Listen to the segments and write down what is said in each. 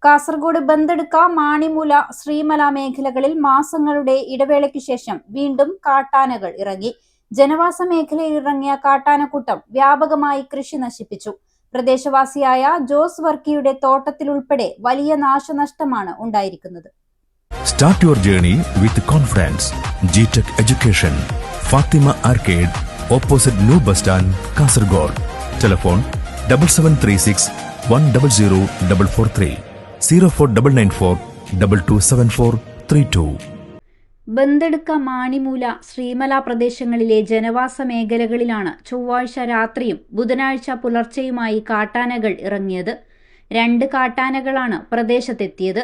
കാസർഗോഡ് ബന്തെടുക്ക, മാണിമൂല, ശ്രീമല മേഖലകളിൽ മാസങ്ങളുടെ ഇടവേളയ്ക്കു ശേഷം വീണ്ടും കാട്ടാനകൾ ഇറങ്ങി. ജനവാസ മേഖലയിൽ ഇറങ്ങിയ കാട്ടാനക്കൂട്ടം വ്യാപകമായി കൃഷി നശിപ്പിച്ചു. പ്രദേശവാസിയായ ജോസ് വർക്കിയുടെ തോട്ടത്തിലുൾപ്പെടെ വലിയ നാശനഷ്ടമാണ് ഉണ്ടായിരിക്കുന്നത്. Start your journey with confidence. GTech Education. Fatima Arcade, opposite New Bus Stand, Kasargod. Telephone 7736 100 443 04994 227432. Bandedukka, Manimoola, ശ്രീമല പ്രദേശങ്ങളിലെ ജനവാസ മേഖലകളിലാണ് ചൊവ്വാഴ്ച രാത്രിയും ബുധനാഴ്ച പുലർച്ചെയുമായി കാട്ടാനകൾ ഇറങ്ങിയത്. 2 കാട്ടാനകളാണ് പ്രദേശത്തെത്തിയത്.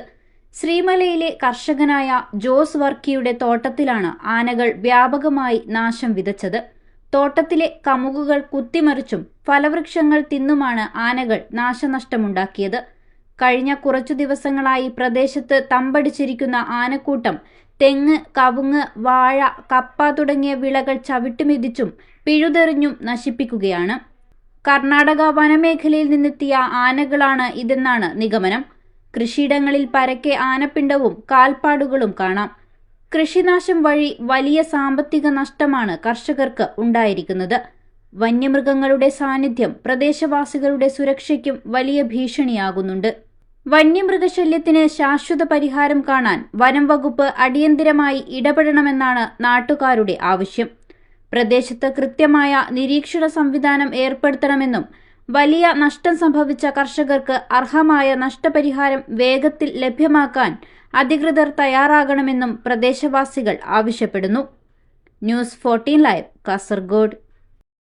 ശ്രീമലയിലെ കർഷകനായ ജോസ് വർക്കിയുടെ തോട്ടത്തിലാണ് ആനകൾ വ്യാപകമായി നാശം വിതച്ചത്. തോട്ടത്തിലെ കമുകുകൾ കുത്തിമറിച്ചും ഫലവൃക്ഷങ്ങൾ തിന്നുമാണ് ആനകൾ നാശനഷ്ടമുണ്ടാക്കിയത്. കഴിഞ്ഞ കുറച്ചു ദിവസങ്ങളായി പ്രദേശത്ത് തമ്പടിച്ചിരിക്കുന്ന ആനക്കൂട്ടം തെങ്ങ്, കവുങ്ങ്, വാഴ, കപ്പ തുടങ്ങിയ വിളകൾ ചവിട്ടുമെതിച്ചും പിഴുതെറിഞ്ഞും നശിപ്പിക്കുകയാണ്. കർണാടക വനമേഖലയിൽ നിന്നെത്തിയ ആനകളാണ് ഇതെന്നാണ് നിഗമനം. കൃഷിയിടങ്ങളിൽ പരക്കെ ആനപ്പിണ്ടവും കാൽപ്പാടുകളും കാണാം. കൃഷിനാശം വഴി വലിയ സാമ്പത്തിക നഷ്ടമാണ് കർഷകർക്ക് ഉണ്ടായിരിക്കുന്നത്. വന്യമൃഗങ്ങളുടെ സാന്നിധ്യം പ്രദേശവാസികളുടെ സുരക്ഷയ്ക്കും വലിയ ഭീഷണിയാകുന്നുണ്ട്. വന്യമൃഗശല്യത്തിന് ശാശ്വത പരിഹാരം കാണാൻ വനം വകുപ്പ് അടിയന്തിരമായി ഇടപെടണമെന്നാണ് നാട്ടുകാരുടെ ആവശ്യം. പ്രദേശത്ത് കൃത്യമായ നിരീക്ഷണ സംവിധാനം ഏർപ്പെടുത്തണമെന്നും വലിയ നഷ്ടം സംഭവിച്ച കർഷകർക്ക് അർഹമായ നഷ്ടപരിഹാരം വേഗത്തിൽ ലഭ്യമാക്കാൻ അധികൃതർ തയ്യാറാകണമെന്നും പ്രദേശവാസികൾ ആവശ്യപ്പെടുന്നു. News 14 live, Kasaragod.